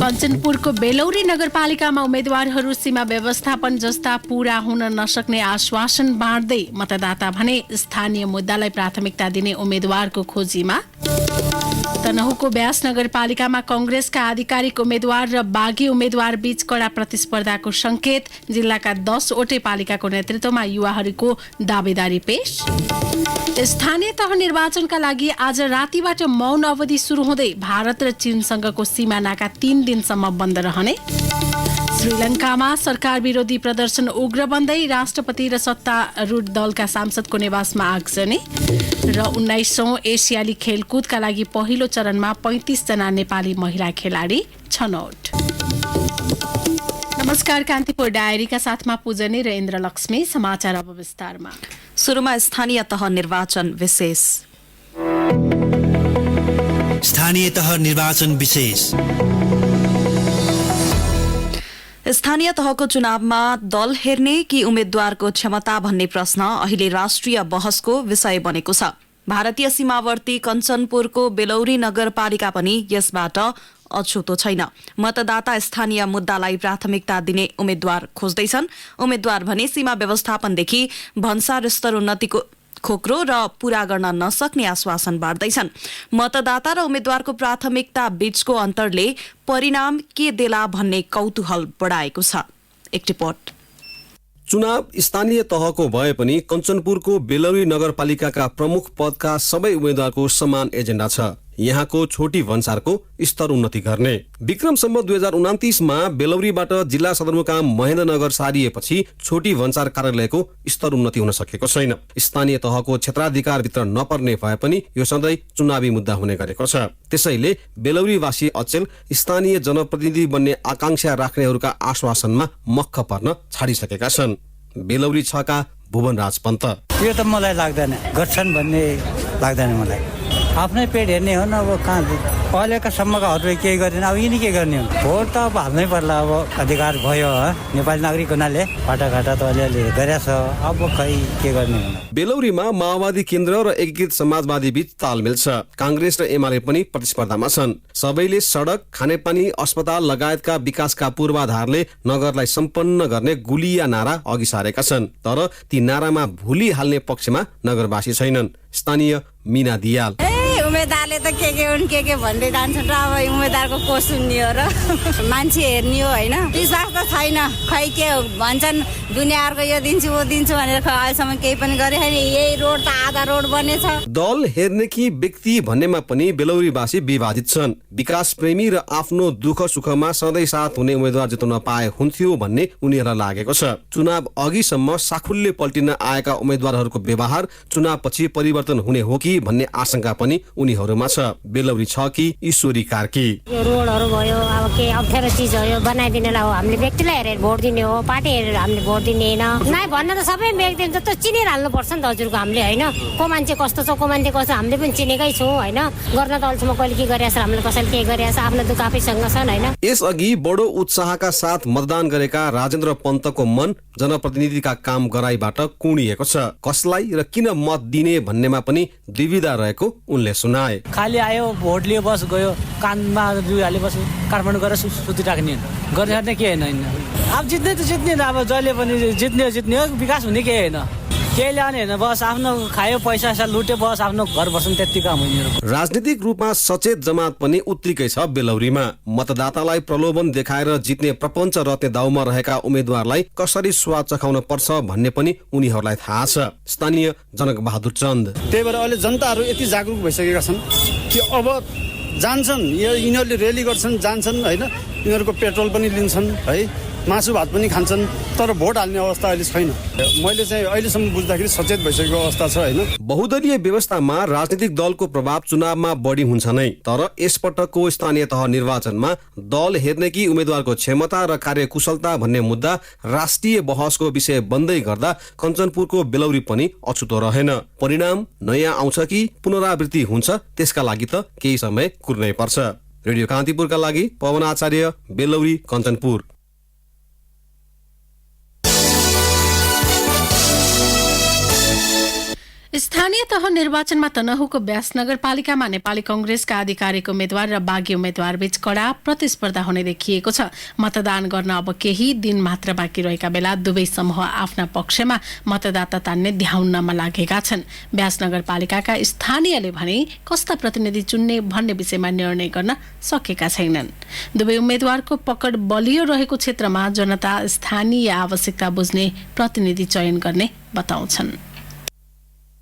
कञ्चनपुरको बेलौरी नगरपालिकामा उम्मेद्वारहरू सीमा व्यवस्थापन जस्ता पूरा हुन नसक्ने आश्वासन बाँड्दै मतदाता भने स्थानीय मुद्दालाई प्राथमिकता दिने उम्मेद्वारको खोजीमा। तनहुँको ब्यास नगरपालिकामा कंग्रेसका आधिकारिक उम्मेद्वार र बागी उम्मेद्वार बीच कड़ा प्रतिस्पर्धाको संकेत। जिल्लाका 10 वटै पालिकाको नेतृत्वमा युवाहरूको दावेदारी पेश। स्थानीय तह निर्वाचनका लागि आज रातिबाट मौन अवधि सुरु हुँदै भारत र चीनसँगको सीमा नाका 3 दिनसम्म बन्द रहने। श्रीलङ्कामा सरकार विरोधी प्रदर्शन उग्र बन्दै राष्ट्रपति र सत्तारूढ दलका सांसदको निवासमा आगजनी। र 19औं एसियाली खेलकुदका लागि पहिलो चरणमा 35 जना नेपाली महिला खेलाडी छनौट। नमस्कार, कान्तिपुर डायरीका साथमा पूजनी र इन्द्रलक्ष्मी। समाचार अब विस्तारमा। सुरुमा स्थानीय तह निर्वाचन विशेष। स्थानीय तह निर्वाचन विशेष। स्थानीय तहको चुनावमा दल हेर्ने कि उम्मेद्वारको क्षमता भन्ने प्रश्न अहिले राष्ट्रिय बहसको विषय बनेको छ। भारतीय सीमावर्ती कञ्चनपुरको बेलौरी नगरपालिका पनि यसबाट अछुतो छैन। मतदाता स्थानीय मुद्दालाई प्राथमिकता दिने उम्मेद्वार खोज्दैछन्। उम्मेद्वार भने सीमा व्यवस्थापनदेखि भन्सार स्तर उन्नतिको खोक्रो र पूरा गर्न नसक्ने आश्वासन बाँड्दैछन्। मतदाता र उम्मेद्वारको प्राथमिकता बीचको अन्तरले परिणाम के देला भन्ने कौतूहल बढाएको छ। एक रिपोर्ट। चुनाव स्थानीय तहको भए पनि कञ्चनपुरको बेलौरी नगरपालिकाका प्रमुख पदका सबै उम्मेद्वारको समान एजेन्डा छ। यहाँको छोटी भन्सारको स्तर उन्नति गर्ने। विक्रमसम्म 2029 मा बेलौरीबाट जिल्ला सदरमुकाम महेन्द्रनगर सारिएपछि छोटी भन्सार कार्यालयको स्तर उन्नति हुन सकेको छैन। स्थानीय तहको क्षेत्राधिकारभित्र नपर्ने भए पनि यो सधैँ चुनावी मुद्दा हुने गरेको छ। त्यसैले बेलौरीवासी अचेल स्थानीय जनप्रतिनिधि बन्ने आकांक्षा राख्नेहरूका आश्वासनमा मक्ख पर्न छाडिसकेका छन्। बेलौरी 6 का भुवनराज पन्त। यो त मलाई लाग्दैन, गर्छन् भन्ने लाग्दैन मलाई। आफ्नै पेट हेर्ने हो न। अब कहाँ अहिलेका सम्मकाहरूले केही गर्दैन, अब यिनी के गर्ने हो? भोट त अब हाल्नै पर्ला। अब अधिकार भयो, नेपाली नागरिक हुनाले बाटाघाटा त अलिअलि गरेछ। अब खै के गर्ने हो? बेलौरीमा माओवादी केन्द्र र एकीकृत समाजवादी बीच तालमेल छ। कांग्रेस र एमाले पनि प्रतिस्पर्धामा छन्। सबैले सडक, खानेपानी, अस्पताल लगायतका विकासका पूर्वाधारले नगरलाई सम्पन्न गर्ने गुलिया नारा अघि सारेका छन्। तर ती नारामा भुली हाल्ने पक्षमा नगरवासी छैनन्। स्थानीय मीना दियाल। उम्मेद्वारले त के भन्दै जान्छन् र अब उम्मेद्वारको को सुन्ने हो र? मान्छे हेर्ने हो होइन? विश्वास त छैन। खै के भन्छन् दुनियाँको यो दिन्छु वो दिन्छु भनेर अहिलेसम्म केही पनि गरे छैन। यही रोड त आधा रोड बनेछ। दल हेर्ने कि व्यक्ति भन्नेमा पनि बेलौरीवासी विभाजित छन्। विकास प्रेमी र आफ्नो दुःख सुखमा सधैँ साथ हुने उम्मेद्वार जिताउन पाए हुन्थ्यो भन्ने उनीहरूलाई लागेको छ। चुनाव अघिसम्म साखुल्य पल्टिन आएका उम्मेद्वारहरूको व्यवहार चुनावपछि परिवर्तन हुने हो कि भन्ने आशंका पनि उनीहरूमा छ। बेलौरी 6 की ईश्वरी कार्की। यो रोडहरू भयो, अब के अप्ठ्यारो चिजहरू बनाइदिनेलाई हो। हामीले व्यक्तिलाई हेरेर भोट दिने हो, पार्टी हेरेर हामीले भोट दिने होइन। नाइ भन्न त सबै व्यक्ति त चिनेर हाल्नु पर्छ नि त हजुरको हामीले होइन। को मान्छे कस्तो छ, को मान्छे कस्तो, हामीले पनि चिनेकै छौँ होइन। गर्न त अहिलेसम्म कहिले के गरिरहेछ, हामीले कसैले के गरिरहेछ, आफ्नो दुःख आफैसँग छन् होइन। यसअघि बडो उत्साहका साथ मतदान गरेका राजेन्द्र पन्तको मन जनप्रतिनिधिका काम गराइबाट कुँडिएको छ। कसलाई र किन मत दिने भन्नेमा पनि दुविधा रहेको उनले सुनाए। खाली आयो, भोट लियो, बस गयो, कानमा दुई हाले बस काठमाडौँ गएर सुति राख्ने गर्ने के होइन। अब जित्ने त जित्ने, अब जहिले पनि जित्ने हो। विकास हुने के होइन, केही ल्याउने होइन। बस आफ्नो खायो, पैसा लुट्यो, बस आफ्नो घर बस्नु, त्यति काम हो। राजनीतिक रूपमा सचेत जमात पनि उत्तिकै छ बेलौरीमा। मतदातालाई प्रलोभन देखाएर जित्ने प्रपञ्च रत्ने दाउमा रहेका उम्मेद्वारलाई कसरी स्वाद चखाउन पर्छ भन्ने पनि उनीहरूलाई थाहा छ। स्थानीय जनक बहादुर चन्द। त्यही भएर अहिले जनताहरू यति जागरुक भइसकेका छन् कि अब जान्छन्, यिनीहरूले रेली गर्छन्, जान्छन् होइन। यिनीहरूको पेट्रोल पनि लिन्छन् है, मासु भात पनि खान्छन्, तर भोट हाल्ने अवस्था अहिले छैन। मैले चाहिँ अहिलेसम्म बुझ्दाखेरि सचेत भइसकेको अवस्था छ होइन। बहुदलीय व्यवस्थामा राजनीतिक दलको प्रभाव चुनावमा बढी हुन्छ नै। तर यसपटकको स्थानीय तह निर्वाचनमा दल हेर्ने कि उम्मेद्वारको क्षमता र कार्यकुशलता भन्ने मुद्दा राष्ट्रिय बहसको विषय बन्दै गर्दा कञ्चनपुरको बेलौरी पनि अछुतो रहेन। परिणाम नयाँ आउँछ कि पुनरावृत्ति हुन्छ, त्यसका लागि त केही समय कुर्नै पर्छ। रेडियो कान्तिपुरका लागि पवन आचार्य, बेलौरी, कञ्चनपुर। स्थानीय तह निर्वाचनमा तनहुको ब्यास नगरपालिकामा नेपाली कंग्रेसका आधिकारिक उम्मेद्वार र बागी उम्मेद्वार बीच कड़ा प्रतिस्पर्धा हुने देखिएको छ। मतदान गर्न अब केही दिन मात्र बाँकी रहेका बेला दुवै समूह आफ्ना पक्षमा मतदाता तान्ने ध्याउनमा लागेका छन्। ब्यास नगरपालिकाका स्थानीयले भने कस्ता प्रतिनिधि चुन्ने भन्ने विषयमा निर्णय गर्न सकेका छैनन्। दुवै उम्मेद्वारको पकड बलियो रहेको क्षेत्रमा जनता स्थानीय आवश्यकता बुझ्ने प्रतिनिधि चयन गर्ने बताउँछन्।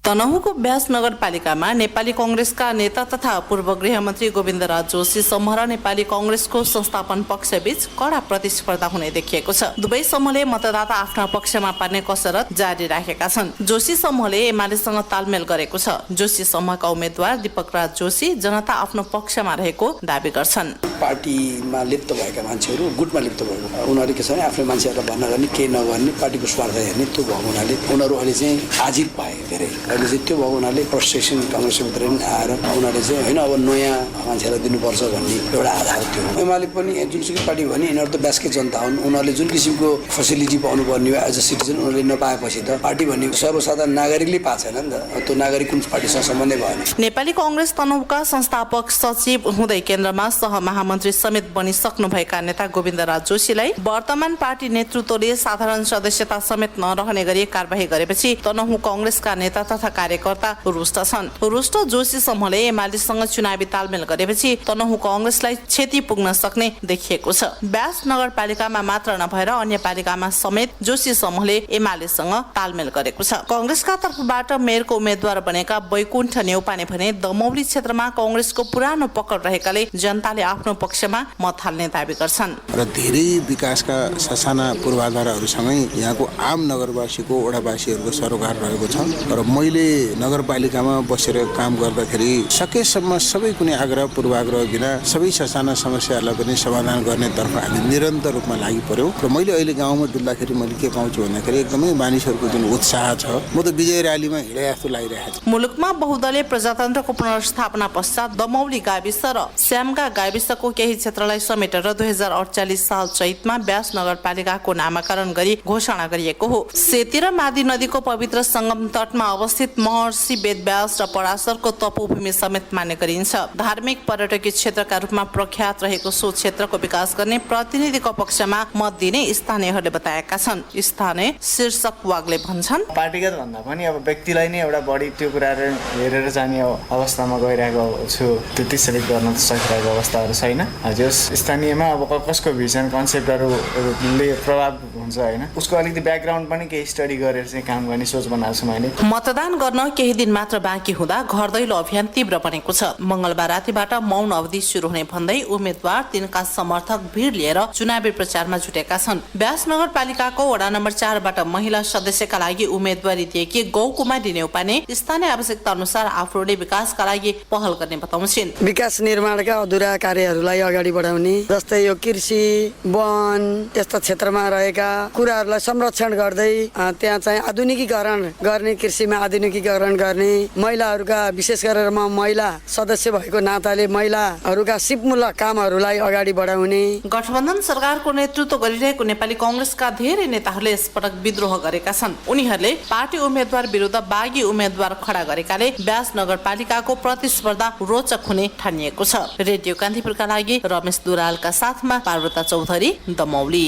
तनहुको ब्यास नगरपालिकामा नेपाली कंग्रेसका नेता तथा पूर्व गृहमन्त्री गोविन्दराज जोशी समूह र नेपाली कंग्रेसको संस्थापन पक्षबीच कड़ा प्रतिस्पर्धा हुने देखिएको छ। दुवै समूहले मतदाता आफ्ना पक्षमा पार्ने कसरत जारी राखेका छन्। जोशी समूहले एमालेसँग तालमेल गरेको छ। जोशी समूहका उम्मेद्वार दीपकराज जोशी जनता आफ्नो पक्षमा रहेको दावी गर्छन्। पार्टीमा लिप्त भएका मान्छेहरू गुटमा लिप्त भएको उनीहरूले के छ भने आफ्नो मान्छेहरूलाई भन्न गर्ने केही नगर्ने पार्टीको स्वार्थ हेर्ने त्यो भएको हुनाले उनीहरू अहिले चाहिँ हाजिर पाए धेरै अहिले चाहिँ त्यो भएको हुनाले फ्रस्ट्रेसन काङ्ग्रेसभित्र पनि आएर उनीहरूले चाहिँ होइन अब नयाँ मान्छेलाई दिनुपर्छ भन्ने एउटा आधार थियो। एमाले पनि जुनसुकै पार्टी भने यिनीहरू त ब्यासकै जनता हुन्। उनीहरूले जुन किसिमको फेसिलिटी पाउनुपर्ने एज अ सिटिजन उनीहरूले नपाएपछि त पार्टी भन्ने सर्वसाधारण नागरिकले पाएको छैन नि त। त्यो नागरिक कुन पार्टीसँग सम्बन्धै भएन। नेपाली कंग्रेस तनहुका संस्थापक सचिव हुँदै केन्द्रमा सहमहामन्त्री समेत बनिसक्नुभएका नेता गोविन्दराज जोशीलाई वर्तमान पार्टी नेतृत्वले साधारण सदस्यता समेत नरहने गरी कारबाही गरेपछि तनहु कंग्रेसका नेता तथा कार्यकर्ता रुष्ट छन्। रुष्ट जोशी समूहले एमालेसँग चुनावी तालमेल गरेपछि तनहु कंग्रेसलाई क्षति पुग्न सक्ने देखिएको छ। ब्यास नगरपालिकामा मात्र नभएर अन्य पालिकामा समेत जोशी समूहले एमालेसँग तालमेल गरेको छ। कंग्रेसका तर्फबाट मेयरको उम्मेद्वार बनेका बैकुण्ठ नेउपाने भने दमौली क्षेत्रमा कंग्रेसको पुरानो पकड रहेकाले जनताले आफ्नो पक्षमा मत हाल्ने दावी गर्छन्। र धेरै विकासका ससाना पूर्वाधारहरूसँगै यहाँको आम नगरवासीको वडावासीहरूको सरोकार रहेको छ। र मैले नगरपालिकामा बसेर काम गर्दाखेरि सकेसम्म सबै कुनै आग्रह पूर्वाग्रह बिना सबै ससाना समस्याहरूलाई पनि समाधान गर्नेतर्फ हामी निरन्तर रूपमा लागि पर्यौँ। र मैले अहिले गाउँमा डुल्दाखेरि मैले के पाउँछु भन्दाखेरि एकदमै मानिसहरूको जुन उत्साह छ म त विजय र्यालीमा हिँडे जस्तो लागिरहेको छ। मुलुकमा बहुदलीय प्रजातन्त्रको पुनर्स्थापना पश्चात दमौली गाविस र श्यामगा गाविसको केही क्षेत्रलाई समेटेर 2048 साल चैतमा ब्यास नगरपालिकाको नामाकरण गरी घोषणा गरिएको हो। सेती र मादी नदीको पवित्र संगम तटमा अवस्थित महर्षि वेदव्यास र पराशरको तपोभूमि समेत मान्ने गरिन्छ। धार्मिक पर्यटकीय क्षेत्रका रूपमा प्रख्यात रहेको सो क्षेत्रको विकास गर्ने प्रतिनिधिको पक्षमा मत दिने स्थानीयहरूले बताएका छन्। स्थानीय शीर्षक वागले भन्छन् पार्टीगत भन्दा पनि अब व्यक्तिलाई नै एउटा बढी त्यो कुराहरू हेरेर जाने अवस्थामा गइरहेको छु। त्यति सेलेक्ट गर्न सकिरहेको अवस्थाहरू छैन। हजुर स्थानीयमा अब कसको भिजन कन्सेप्टहरूले प्रभाव हुन्छ होइन उसको अलिकति ब्याकग्राउन्ड पनि केही स्टडी गरेर चाहिँ काम गर्ने सोच बनाएको छु मैले। मतदान गर्न केही दिन मात्र बाँकी हुँदा घर दैलो अभियान तीव्र बनेको छ। मंगलबार रातिबाट मौन अवधि सुरु हुने भन्दै उम्मेद्वार तिनका समर्थक भिड लिएर चुनावी प्रचारमा जुटेका छन्। ब्यास नगरपालिकाको वडा नम्बर 4 बाट महिला सदस्यका लागि उम्मेदवारी दिएकी गौकुमारी नेउपाने स्थानीय आवश्यकता अनुसार आफूले विकासका लागि पहल गर्ने बताउँछिन्। विकास निर्माणका अधुरा कार्यहरूलाई अगाडि बढाउने जस्तै यो कृषि वन यस्ता क्षेत्रमा रहेका कुराहरूलाई संरक्षण गर्दै त्यहाँ चाहिँ आधुनिकीकरण गर्ने कृषिमा आधुनिकीकरण गर्ने महिलाहरूका विशेष गरेर म महिला सदस्य भएको नाताले महिलाहरूका सिपमूलक कामहरूलाई अगाडि बढाउने। गठबन्धन सरकारको नेतृत्व गरिरहेको नेपाली कंग्रेसका धेरै नेताहरूले यसपटक विद्रोह गरेका छन्। उनीहरूले पार्टी उम्मेद्वार विरुद्ध बागी उम्मेद्वार खडा गरेकाले ब्यास नगरपालिकाको प्रतिस्पर्धा रोचक हुने ठानिएको छ। रेडियो कान्तिपुरका लागि रमेश दुरालका साथमा पार्वता चौधरी दमौली।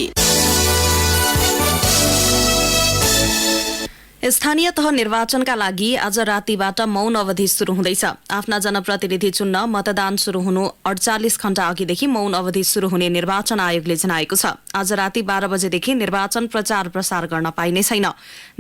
स्थानीय तह निर्वाचनका लागि आज रातिबाट मौन अवधि शुरू हुँदैछ। आफ्ना जनप्रतिनिधि चुन्न मतदान शुरू हुनु 48 घण्टा अघिदेखि मौन अवधि शुरू हुने निर्वाचन आयोगले जनाएको छ। आज राति 12 बजेदेखि निर्वाचन प्रचार प्रसार गर्न पाइने छैन।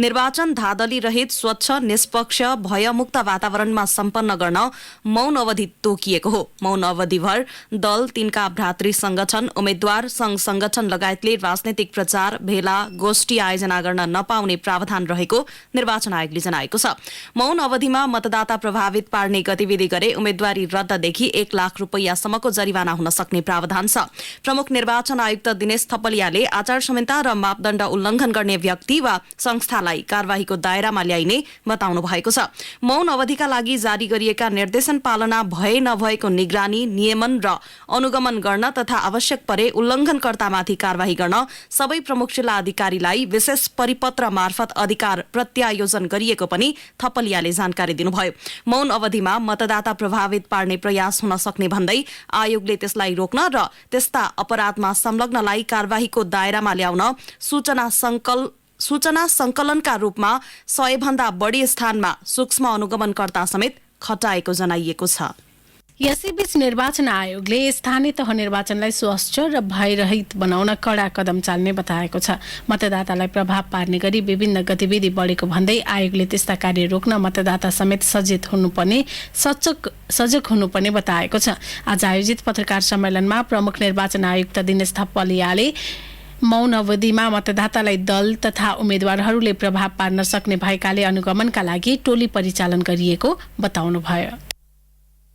निर्वाचन धाँधली रहित स्वच्छ निष्पक्ष भयमुक्त वातावरणमा सम्पन्न गर्न मौन अवधि तोकिएको हो। मौन अवधिभर दल तिनका भ्रातृ संगठन उम्मेद्वार संघ संगठन लगायतले राजनैतिक प्रचार भेला गोष्ठी आयोजना गर्न नपाउने प्रावधान रहेको निर्वाचन आयोगले जनाएको छ। मौन अवधिमा मतदाता प्रभावित पार्ने गतिविधि गरे उम्मेद्वारी रद्ददेखि 1 लाख रुपैयाँसम्मको जरिवाना हुन सक्ने प्रावधान छ। प्रमुख निर्वाचन आयुक्त दिनेश थपलियाले आचार संहिता र मापदण्ड उल्लंघन गर्ने व्यक्ति वा संस्थालाई कारबाहीको दायरामा ल्याइने बताउनु भएको छ। मौन अवधिका लागि जारी गरिएका निर्देशन पालना भए नभएको निगरानी नियमन र अनुगमन गर्न तथा आवश्यक परे उल्लंघनकर्तामाथि कारबाही गर्न सबै प्रमुख जिल्ला अधिकारीलाई विशेष परिपत्र मार्फत अधिकार प्रत्यायोजन गरिएको पनि थपलियाले जानकारी दिनुभयो। मौन अवधिमा मतदाता प्रभावित पार्ने प्रयास हुन सक्ने भन्दै आयोगले त्यसलाई रोक्न र त्यस्ता अपराधमा संलग्नलाई कारबाहीको दायरामा ल्याउन सूचना संकलनका रूपमा 100 भन्दा बढी स्थानमा सूक्ष्म अनुगमनकर्ता समेत खटाएको जनाइएको छ। यसैबीच निर्वाचन आयोगले स्थानीय तह निर्वाचनलाई स्वच्छ र भयरहित बनाउन कडा कदम चाल्ने बताएको छ। मतदातालाई प्रभाव पार्ने गरी विभिन्न गतिविधि बढेको भन्दै आयोगले त्यस्ता कार्य रोक्न मतदाता समेत सचेत हुनुपर्ने बताएको छ। आज आयोजित पत्रकार सम्मेलनमा प्रमुख निर्वाचन आयुक्त दिनेश थपलियाले मौन अवधिमा मतदातालाई दल तथा उम्मेद्वारहरूले प्रभाव पार्न सक्ने भएकाले अनुगमनका लागि टोली परिचालन गरिएको बताउनुभयो।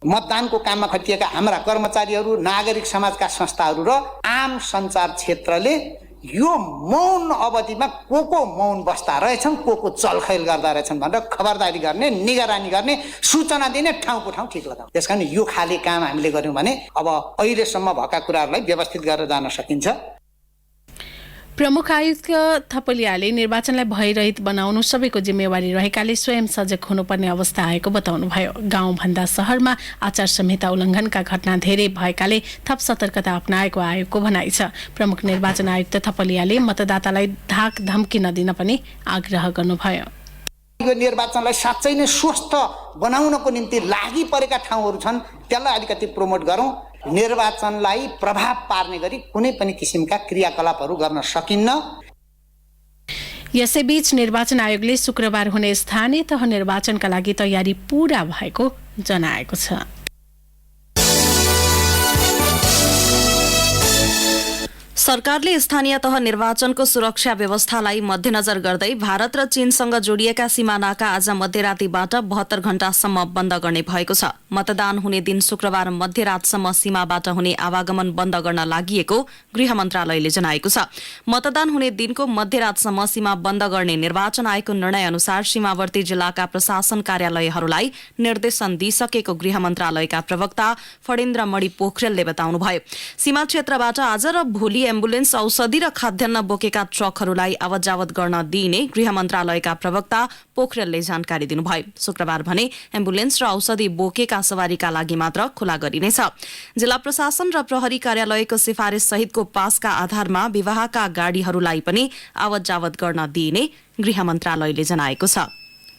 मतदानको काममा खटिएका हाम्रा कर्मचारीहरू, नागरिक समाजका संस्थाहरू र आम सञ्चार क्षेत्रले यो मौन अवधिमा को मौन बस्दा रहेछन्, को चलखेल गर्दा रहेछन् भनेर खबरदारी गर्ने, निगरानी गर्ने, सूचना दिने, ठाउँको ठाउँ ठिक लगाउने। त्यसकारण यो खाले काम हामीले गर्यौं भने अब अहिलेसम्म भएका कुराहरूलाई व्यवस्थित गरेर जान सकिन्छ। प्रमुख आयुक्त थपलियाले निर्वाचनलाई भयरहित बनाउनु सबैको जिम्मेवारी रहेकाले स्वयं सजग हुनुपर्ने अवस्था आएको बताउनुभयो। गाउँभन्दा शहरमा आचार संहिता उल्लङ्घनका घटना धेरै भएकाले थप सतर्कता अपनाएको आयोगको भनाइ छ। प्रमुख निर्वाचन आयुक्त थपलियाले मतदातालाई धाक धम्की नदिन पनि आग्रह गर्नुभयो। यो निर्वाचनलाई साँच्चै नै स्वस्थ बनाउनको निम्ति लागि परेका ठाउँहरू छन्, त्यसलाई अलिकति प्रमोट गरौँ। निर्वाचनलाई प्रभाव पार्ने गरी कुनै पनि किसिमका क्रियाकलापहरू गर्न सकिन्न। यसैबीच निर्वाचन आयोगले शुक्रबार हुने स्थानीय तह निर्वाचनका लागि तयारी पूरा भएको जनाएको छ। सरकारले स्थानीय तह निर्वाचनको सुरक्षा व्यवस्थालाई मध्यनजर गर्दै भारत र चीनसँग जोडिएका सीमा नाका आज मध्यरातीबाट 72 घण्टासम्म बन्द गर्ने भएको छ। मतदान हुने दिन शुक्रबार मध्यरातसम्म सीमाबाट हुने आवागमन बन्द गर्न लागि गृह मन्त्रालयले जनाएको छ। मतदान हुने दिनको मध्यरातसम्म सीमा बन्द गर्ने निर्वाचन आयोगको निर्णय अनुसार सीमावर्ती जिल्लाका प्रशासन कार्यालयहरूलाई निर्देशन दिइसकेको गृह मन्त्रालयका प्रवक्ता फणेन्द्र मणि पोखरेलले बताउनुभयो। सीमा क्षेत्रबाट आज र भोलि एम्बुलेन्स, औषधि र खाद्यान्न बोकेका ट्रकहरूलाई आवत-जावत गर्न दिइने गृह मन्त्रालयका प्रवक्ता पोखरेलले जानकारी दिनुभयो। शुक्रबार भने एम्बुलेन्स र औषधि बोकेका सवारीका लागि मात्र खुला गरिनेछ। जिल्ला प्रशासन र प्रहरी कार्यालयको सिफारिस सहितको पासका आधारमा विवाहका गाडीहरूलाई पनि आवत-जावत गर्न दिइने गृह मन्त्रालयले जनाएको छ।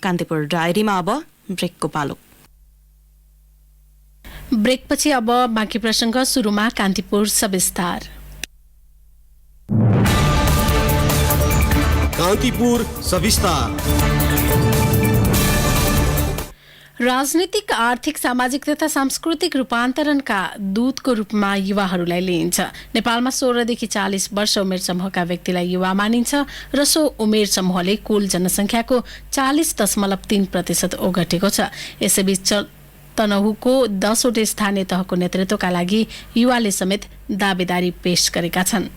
कान्तिपुर डायरीमा अब ब्रेकको पालो। ब्रेकपछि अब बाँकी प्रसंग। सुरुमा कान्तिपुर सविस्तार। कान्तिपुर सविस्तार। राजनीतिक, आर्थिक, सामाजिक तथा सांस्कृतिक रूपान्तरणका दूतको रूपमा युवाहरूलाई लिइन्छ। नेपालमा 16 देखि 40 वर्ष उमेर समूहका व्यक्तिलाई युवा मानिन्छ र सो उमेर समूहले कुल जनसङ्ख्याको 40.3% ओगटेको छ। यसैबीच तनहुको 10 वटा स्थानीय तहको नेतृत्वका लागि युवाले समेत दावेदारी पेश गरेका छन्।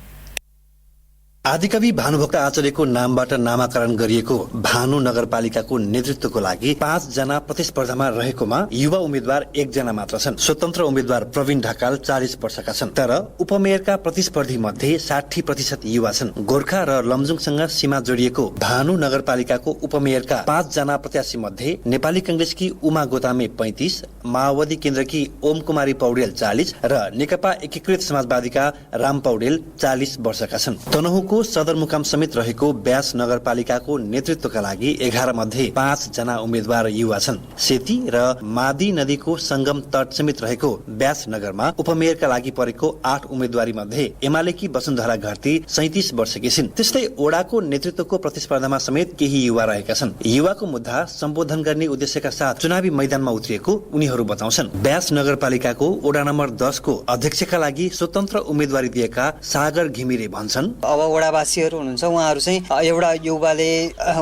आदिकवि भानुभक्त आचार्यको नामबाट नामाकरण गरिएको भानु नगरपालिकाको नेतृत्वको लागि 5 जना प्रतिस्पर्धामा रहेकोमा युवा उम्मेद्वार 1 जना मात्र छन्। स्वतन्त्र उम्मेद्वार प्रवीण ढकाल 40 वर्षका छन्, तर उपमेयरका प्रतिस्पर्धी मध्ये 60% युवा छन्। गोर्खा र लमजुङसँग सीमा जोडिएको भानु नगरपालिकाको उपमेयरका 5 जना प्रत्याशी मध्ये नेपाली कांग्रेसकी उमा गोतामे 35, माओवादी केन्द्रकी ओम कुमारी पौडेल 40 र नेकपा एकीकृत समाजवादीका राम पौडेल 40 वर्षका छन्। तनहुको सदरमुकाम समेत रहेको ब्यास नगरपालिकाको नेतृत्वका लागि 11 मध्ये 5 जना उम्मेद्वार युवा छन्। सेती र मादी नदीको संगम तट समेत रहेको ब्यास नगरमा उपमेयरका लागि परेको 8 उम्मेद्वारी मध्ये एमालेकी वसुन्धरा घरती 37 वर्षकी छिन्। त्यस्तै ओडाको नेतृत्वको प्रतिस्पर्धामा समेत केही युवा रहेका छन्। युवाको मुद्दा सम्बोधन गर्ने उद्देश्यका साथ चुनावी मैदानमा उत्रिएको उनीहरू बताउँछन्। ब्यास नगरपालिकाको ओडा नम्बर 10 को अध्यक्षका लागि स्वतन्त्र उम्मेदवारी दिएका सागर घिमिरे भन्छन्, अब वडावासीहरू हुनुहुन्छ, उहाँहरू चाहिँ एउटा युवाले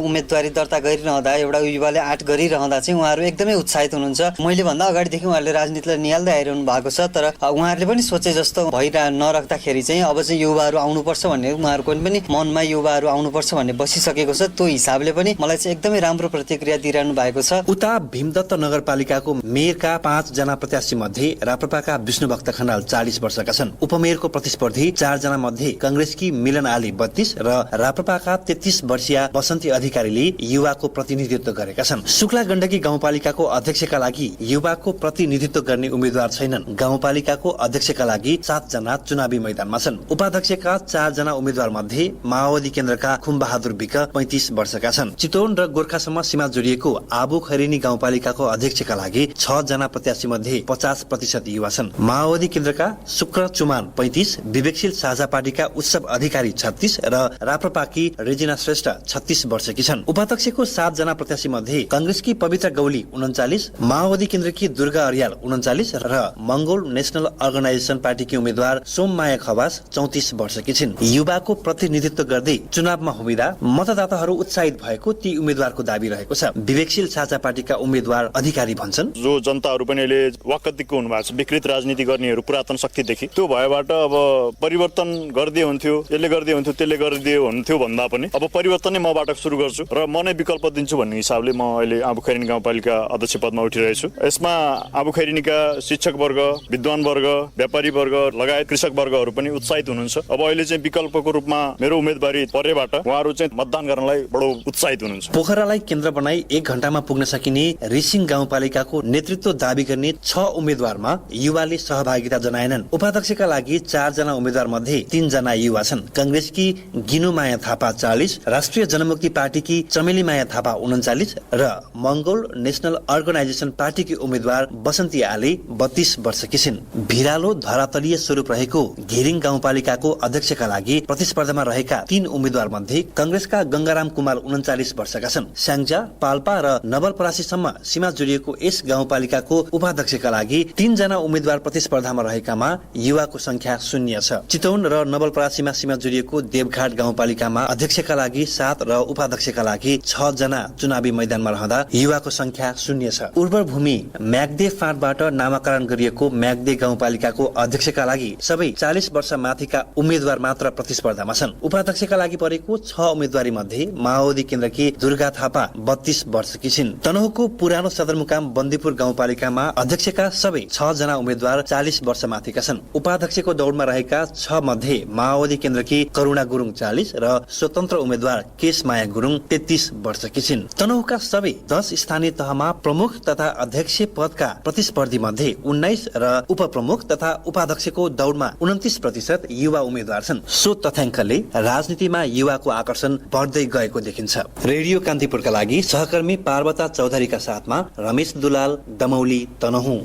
उम्मेदवारी दर्ता गरिरहँदा, एउटा युवाले आँट गरिरहँदा चाहिँ उहाँहरू एकदमै उत्साहित हुनुहुन्छ। मैले भन्दा अगाडिदेखि उहाँहरूले राजनीतिलाई निहाल्दै आइरहनु भएको छ, तर उहाँहरूले पनि सोचे जस्तो नराख्दाखेरि चाहिँ अब चाहिँ युवाहरू आउनुपर्छ भन्ने उहाँहरूको पनि मनमा युवाहरू आउनुपर्छ भन्ने बसिसकेको छ। त्यो हिसाबले पनि मलाई चाहिँ एकदमै राम्रो प्रतिक्रिया दिइरहनु भएको छ। उता भीमदत्त नगरपालिकाको मेयरका 5 जना प्रत्याशी मध्ये राप्रपाका विष्णुभक्त खनाल 40 वर्षका छन्। उपमेयरको प्रतिस्पर्धी 4 जना मध्ये कांग्रेसकी मिलन आली एमाले 32 र राप्रपाका 33 वर्षीय बसन्ती अधिकारीले युवाको प्रतिनिधित्व गरेका छन्। शुक्ला गण्डकी गाउँपालिकाको अध्यक्षका लागि युवाको प्रतिनिधित्व गर्ने उम्मेद्वार छैनन्। गाउँपालिकाको अध्यक्षका लागि 7 जना चुनावी मैदानमा छन्। उपाध्यक्षका 4 जना उम्मेद्वार मध्ये माओवादी केन्द्रका खुमबहादुर विक 35 वर्षका छन्। चितवन र गोर्खासम्म सीमा जोडिएको आबु खैरेनी गाउँपालिकाको अध्यक्षका लागि 6 जना प्रत्याशी मध्ये 50% युवा छन्। माओवादी केन्द्रका शुक्र चुमान 35, विवेकशील साझा पार्टीका उत्सव अधिकारी 36 र राप्रपाकी रेजिना श्रेष्ठ 36 वर्षकी छन्। उपाध्यक्षको 7 जना प्रत्याशी मध्ये कांग्रेसकी पवित्र गौली 39, माओवादी केन्द्रकी दुर्गा अर्याल 39 र मंगोल नेशनल अर्गनाइजेसन पार्टीकी उम्मेद्वार सोममाया खवास 34 वर्षकी छिन्। युवाको प्रतिनिधित्व गर्दै चुनावमा हुँदा मतदाताहरू उत्साहित भएको ती उम्मेद्वारको दाबी रहेको छ। विवेकशील साझा पार्टीका उम्मेद्वार अधिकारी भन्छन्, जो जनताहरू पनि अहिले वाक्कतिको हुनुभएको छ, विकृत राजनीति गर्नेहरू पुरातन शक्तिदेखि, त्यो भएबाट अब परिवर्तन गर्दै हुन्थ्यो, यसले गर्दै हुन्थ्यो, त्यसले गर्दै हुन्थ्यो भन्दा पनि अब परिवर्तन नै मबाट सुरु गर्छु र म नै विकल्प दिन्छु भन्ने हिसाबले म अहिले आबु खैरेनी गाउँपालिका अध्यक्ष पदमा उठिरहेछु। यसमा आबु खैरेनीका शिक्षक वर्ग, विद्वान वर्ग, व्यापारी वर्ग लगायत कृषक वर्गहरू पनि उत्साहित हुनुहुन्छ। अब अहिले चाहिँ विकल्पको रूपमा मेरो उम्मेदवारी परेबाट उहाँहरू चाहिँ मतदान गर्नलाई बडो उत्साहित हुनुहुन्छ। पोखरालाई केन्द्र बनाई 1 घण्टामा पुग्न सकिने रिसिङ गाउँपालिकाको नेतृत्व दाबी गर्ने 6 उम्मेद्वारमा युवाले सहभागिता जनाएनन्। उपाध्यक्षका लागि 4 जना उम्मेद्वार मध्ये 3 जना युवा छन्। कांग्रेसकी गिनुमाया थापा 40, राष्ट्रिय जनमुक्ति पार्टीकी चमेली माया थापा 39 र मंगोल नेशनल अर्गनाइजेसन पार्टीकी उम्मेद्वार बसन्ती आले 32 वर्षकी छिन्। भिरालो धरातलीय स्वरूप रहेको घिरिङ गाउँपालिकाको अध्यक्षका लागि प्रतिस्पर्धामा रहेका 3 उम्मेद्वार मध्ये कांग्रेसका गंगाराम कुमार 39 वर्षका छन्। स्याङ्जा, पाल्पा र नवलपरासीसम्म सीमा जोडिएको यस गाउँपालिकाको उपाध्यक्षका लागि 3 जना उम्मेद्वार प्रतिस्पर्धामा रहेकामा युवाको संख्या 0 छ। चितवन र नवलपरासीमा सीमा जोडिएको देवघाट गाउँपालिकामा अध्यक्षका लागि 7 र उपाध्यक्षका लागि 6 जना चुनावी मैदानमा रहँदा युवाको संख्या 0 छ। उर्वर भूमि म्याग्दे फाँटबाट नामाकरण गरिएको म्याग्दे गाउँपालिकाको अध्यक्षका लागि सबै 40 वर्ष माथिका उम्मेद्वार मात्र प्रतिस्पर्धामा छन्। उपाध्यक्षका लागि परेको 6 उम्मेदवारी मध्ये माओवादी केन्द्रकी दुर्गा थापा 32 वर्षकी छिन्। तनहुको पुरानो सदरमुकाम बन्दीपुर गाउँपालिकामा अध्यक्षका सबै 6 जना उम्मेद्वार 40 वर्ष माथिका छन्। उपाध्यक्षको दौडमा रहेका 6 मध्ये माओवादी केन्द्रकी करुणा गुरुङ 40 र स्वतन्त्र उम्मेद्वार केशमाया गुरुङ 33 वर्षकी छिन्। तनहुका सबै 10 स्थानीय तहमा प्रमुख तथा अध्यक्ष पदका प्रतिस्पर्धी मध्ये 19 र उपप्रमुख तथा उपाध्यक्षको दौडमा 29% युवा उम्मेद्वार छन्। सो तथ्याङ्कले राजनीतिमा युवाको आकर्षण बढ्दै गएको देखिन्छ। रेडियो कान्तिपुरका लागि सहकर्मी पार्वता चौधरीका साथमा रमेश दुलाल, दमौली, तनहु।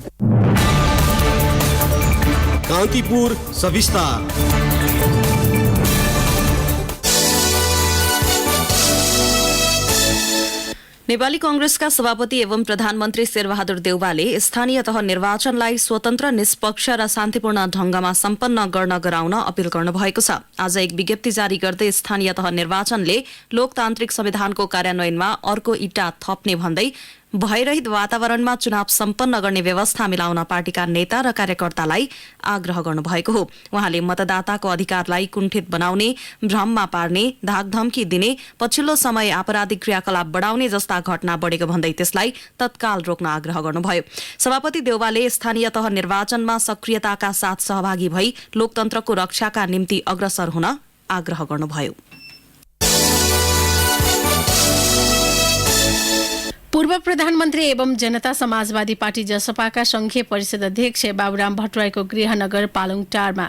कान्तिपुर सविस्तार। नेपाली कांग्रेसका सभापति एवं प्रधानमन्त्री शेरबहादुर देउवाले स्थानीय तह निर्वाचनलाई स्वतन्त्र, निष्पक्ष र शान्तिपूर्ण ढंगमा सम्पन्न गर्न गराउन अपील गर्नुभएको छ। आज एक विज्ञप्ति जारी गर्दै स्थानीय तह निर्वाचनले लोकतान्त्रिक संविधानको कार्यान्वयनमा अर्को इँटा थप्ने भन्दै भयरहित वातावरणमा चुनाव सम्पन्न गर्ने व्यवस्था मिलाउन पार्टीका नेता र कार्यकर्तालाई आग्रह गर्नुभएको हो। उहाँले मतदाताको अधिकारलाई कुण्ठित बनाउने, भ्रममा पार्ने, धाकधम्की दिने, पछिल्लो समय आपराधिक क्रियाकलाप बढाउने जस्ता घटना बढेको भन्दै त्यसलाई तत्काल रोक्न आग्रह गर्नुभयो। सभापति देउवाले स्थानीय तह निर्वाचनमा सक्रियताका साथ सहभागी भई लोकतन्त्रको रक्षाका निम्ति अग्रसर हुन आग्रह गर्नुभयो। पूर्व प्रधानमन्त्री एवं जनता समाजवादी पार्टी जसपाका संघीय परिषद अध्यक्ष बाबुराम भट्टराईको गृहनगर पालुङटारमा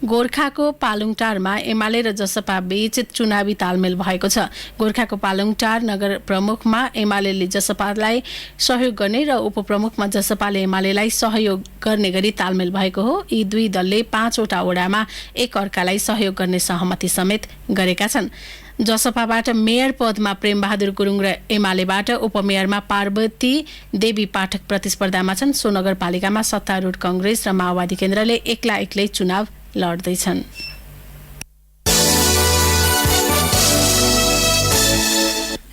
गोर्खाको पालुङटारमा एमाले र जसपा बीच चुनावी तालमेल भएको छ। गोर्खाको पालुङटार नगर प्रमुखमा एमालेले जसपालाई सहयोग गर्ने र उपप्रमुखमा जसपाले एमालेलाई सहयोग गर्ने गरी तालमेल भएको हो। यी दुई दलले 5 वटा वडामा एक अर्कालाई सहयोग गर्ने सहमति समेत गरेका छन्। जसपाबाट मेयर पदमा प्रेमबहादुर गुरुङ र एमालेबाट उपमेयरमा पार्वती देवी पाठक प्रतिस्पर्धामा छन्। सो नगरपालिकामा सत्तारूढ कांग्रेस र माओवादी केन्द्रले एक्लै एक्लै चुनाव लड्दैछन्।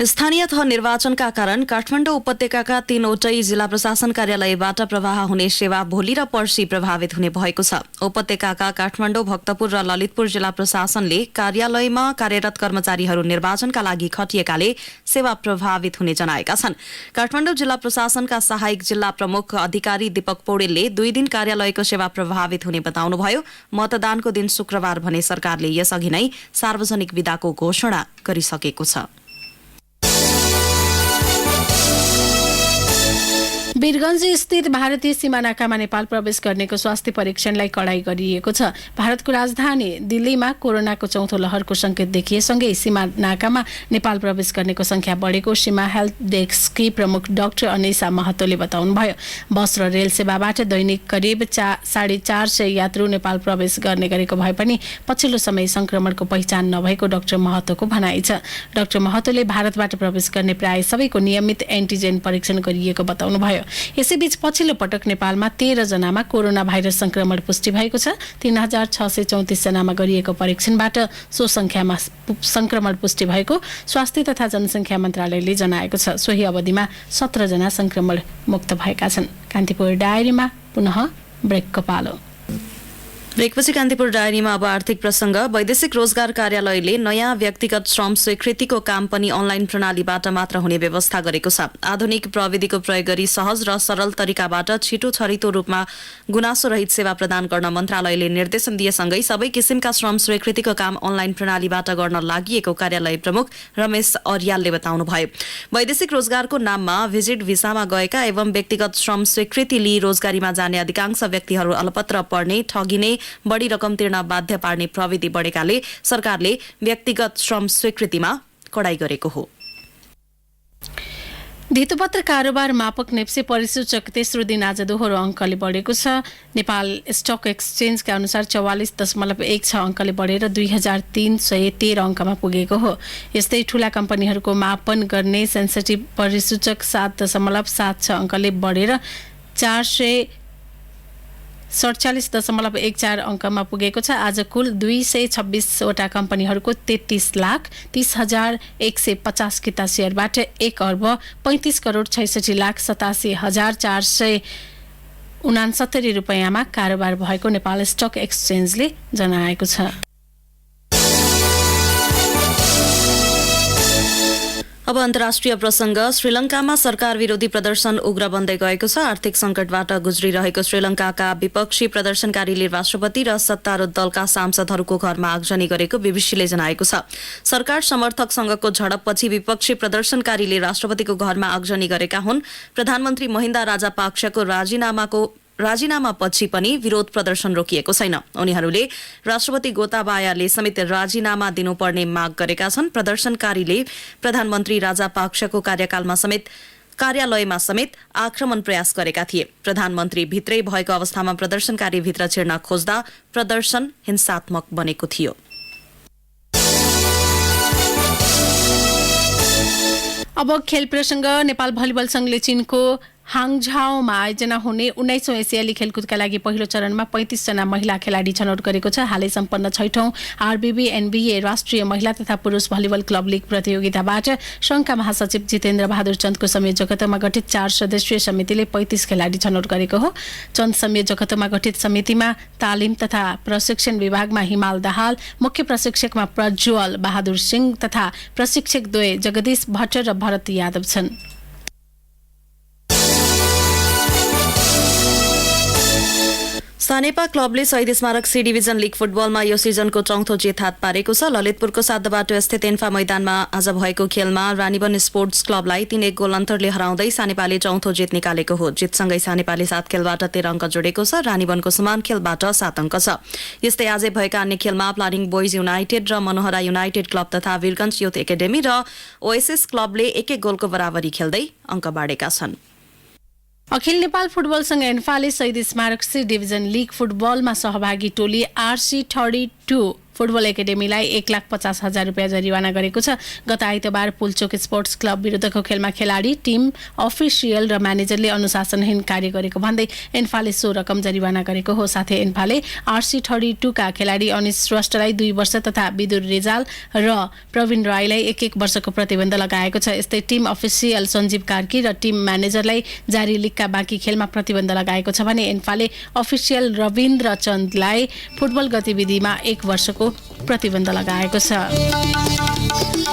स्थानीय तह निर्वाचनका कारण काठमाडौँ उपत्यकाका 3वटै जिल्ला प्रशासन कार्यालयबाट प्रवाह हुने सेवा भोलि र पर्सि प्रभावित हुने भएको छ। उपत्यकाका काठमाडौँ, भक्तपुर र ललितपुर जिल्ला प्रशासनले कार्यालयमा कार्यरत कर्मचारीहरू निर्वाचनका लागि खटिएकाले सेवा प्रभावित हुने जनाएका छन्। काठमाडौँ जिल्ला प्रशासनका सहायक जिल्ला प्रमुख अधिकारी दीपक पौडेलले 2 दिन कार्यालयको सेवा प्रभावित हुने बताउनुभयो। मतदानको दिन शुक्रबार भने सरकारले यसअघि नै सार्वजनिक बिदाको घोषणा गरिसकेको छ। वीरगंज स्थित भारतीय सीमा नाकामा नेपाल प्रवेश गर्नेको स्वास्थ्य परीक्षणलाई कडाई गरिएको छ। भारतको राजधानी दिल्लीमा कोरोनाको चौथो लहरको संकेत देखिएसँगै सीमा नाकामा नेपाल प्रवेश गर्नेको संख्या बढेको सीमा हेल्थ डेस्ककी प्रमुख डाक्टर अनिसा महतोले बताउनुभयो। बस र रेल सेवाबाट दैनिक करिब 450 यात्रु नेपाल प्रवेश गर्ने गरेको भए पनि पछिल्लो समय संक्रमणको पहिचान नभएको डाक्टर महतोको भनाइ छ। डाक्टर महतोले भारतबाट प्रवेश गर्ने प्राय सबैको नियमित एन्टिजेन परीक्षण गरिएको बताउनुभयो। यसैबीच पछिल्लो पटक नेपालमा 13 जनामा कोरोना भाइरस संक्रमण पुष्टि भएको छ। 3634 जनामा गरिएको परीक्षणबाट सो संख्यामा संक्रमण पुष्टि भएको स्वास्थ्य तथा जनसंख्या मन्त्रालयले जनाएको छ। सोही अवधिमा 17 जना संक्रमण मुक्त भएका छन्। कान्तिपुर डायरीमा पुनः ब्रेकको पालो। ब्रेकपछि कान्तिपुर डायरीमा अब आर्थिक प्रसंग। वैदेशिक रोजगार कार्यालयले नयाँ व्यक्तिगत श्रम स्वीकृतिको काम पनि अनलाइन प्रणालीबाट मात्र हुने व्यवस्था गरेको छ। आधुनिक प्रविधिको प्रयोग गरी सहज र सरल तरिकाबाट छिटो छरितो रूपमा गुनासो रहित सेवा प्रदान गर्न मन्त्रालयले निर्देशन दिएसँगै सबै किसिमका श्रम स्वीकृतिको काम अनलाइन प्रणालीबाट गर्न लागिएको कार्यालय प्रमुख रमेश अर्यालले बताउनुभयो। वैदेशिक रोजगारको नाममा भिजिट भिसामा गएका एवं व्यक्तिगत श्रम स्वीकृति लिई रोजगारीमा जाने अधिकांश व्यक्तिहरू अलपत्र पर्ने, ठगिने, बढी रकम तिर्न बाध्य पार्ने प्रविधि बढेकाले सरकारले व्यक्तिगत श्रम स्वीकृतिमा कडाई गरेको हो। धितोपत्र कारोबार मापक नेप्से परिसूचक तेस्रो दिन आज दोहोरो अङ्कले बढेको छ। नेपाल स्टक एक्सचेन्जका अनुसार 44.16 अङ्कले बढेर 2313 अङ्कमा पुगेको हो। यस्तै ठूला कम्पनीहरूको मापन गर्ने सेन्सिटिभ परिसूचक 7.76 अङ्कले बढेर 447.14 अङ्कमा पुगेको छ। आज कुल 226 वटा कम्पनीहरूको 33,30,150 किता शेयरबाट 1,35,66,87,469 रुपैयाँमा कारोबार भएको नेपाल स्टक एक्सचेन्जले जनाएको छ। अब अन्तर्राष्ट्रिय प्रसंग। श्रीलंकामा सरकार विरोधी प्रदर्शन उग्र बन्दै गएको छ। आर्थिक संकटबाट गुज्रिरहेको श्रीलंकाका विपक्षी प्रदर्शनकारीले राष्ट्रपति र सत्तारूढ दलका सांसदहरूको घरमा आगजनी गरेको बीबीसीले जनाएको छ। सरकार समर्थक संघको झडपपछि विपक्षी प्रदर्शनकारीले राष्ट्रपतिको घरमा आगजनी गरेका हुन्। प्रधानमन्त्री महिन्दा राजापाक्साको राजीनामापछि पनि विरोध प्रदर्शन रोकिएको छैन। उनीहरूले राष्ट्रपति गोताबायाले समेत राजीनामा दिनुपर्ने माग गरेका छन्। प्रदर्शनकारीले प्रधानमन्त्री राजापाक्साको कार्यालयमा समेत आक्रमण प्रयास गरेका थिए। प्रधानमन्त्री भित्रै भएको अवस्थामा प्रदर्शनकारी भित्र छिर्न खोज्दा प्रदर्शन हिंसात्मक बनेको थियो। अब खेल प्रसंग। नेपाल भलिबल संघले चीनको हाङझाओमा आयोजना हुने 19औं एसियाली खेलकुदका लागि पहिलो चरणमा 35 जना महिला खेलाडी छनौट गरेको छ। हालै सम्पन्न 6औं आरबीबी एनबीए राष्ट्रिय महिला तथा पुरुष भलिबल क्लब लीग प्रतियोगिताबाट संघका महासचिव जितेन्द्र बहादुर चन्दको संयोजकत्वमा गठित 4 सदस्यीय समितिले 35 खेलाडी छनौट गरेको हो। चन्द संयोजकत्वमा गठित समितिमा तालिम तथा प्रशिक्षण विभागमा हिमाल दाहाल, मुख्य प्रशिक्षकमा प्रज्वल बहादुर सिंह तथा प्रशिक्षक द्वय जगदीश भट्ट र भरत यादव छन्। सानेपा क्लबले शहीद स्मारक सी डिभिजन लीग फुटबलमा यो सिजनको चौथो जित हात पारेको छ। ललितपुरको सातबाटो स्थित एन्फा मैदानमा आज भएको खेलमा रानीवन स्पोर्ट्स क्लबलाई 3-1 गोल अन्तरले हराउँदै सानेपाले चौथो जित निकालेको हो। जितसँगै सानेपाले 7 खेलबाट 13 अङ्क जोडेको छ। रानीवनको समान खेलबाट 7 अङ्क छ। यस्तै आजै भएका अन्य खेलमा प्लानिङ बोइज युनाइटेड र मनोहरा युनाइटेड क्लब तथा वीरगञ्ज युथ एकाडेमी र ओएसएस क्लबले 1-1 गोलको बराबरी खेल्दै अङ्क बाँडेका छन्। अखिल नेपाल फुटबल संघ एन्फाले शहीद स्मारक सी डिभिजन लीग फुटबलमा सहभागी टोली RC32 फुटबल एकाडेमीलाई 1,50,000 रुपियाँ जरिवाना गरेको छ। गत आइतबार पुलचोक स्पोर्ट्स क्लब विरुद्धको खेलमा खेलाडी, टिम, अफिसियल र म्यानेजरले अनुशासनहीन कार्य गरेको भन्दै एन्फाले सो रकम जरिवाना गरेको हो। साथै एन्फाले RC32 का खेलाडी अनिश श्रेष्ठलाई 2 वर्ष तथा विदुर रिजाल र प्रवीण राईलाई 1 वर्षको प्रतिबन्ध लगाएको छ। यस्तै टिम अफिसियल सञ्जीव कार्की र टिम म्यानेजरलाई जारी लिगका बाँकी खेलमा प्रतिबन्ध लगाएको छ भने एन्फाले अफिसियल रविन्द्र चन्दलाई फुटबल गतिविधिमा 1 वर्षको प्रतिबन्ध लगाएको छ।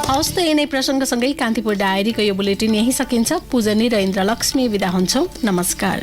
हवस् त यिनै प्रसङ्गसँगै कान्तिपुर डायरीको यो बुलेटिन यही सकिन्छ। पूजनी र इन्द्रलक्ष्मी बिदा हुन्छौँ। नमस्कार।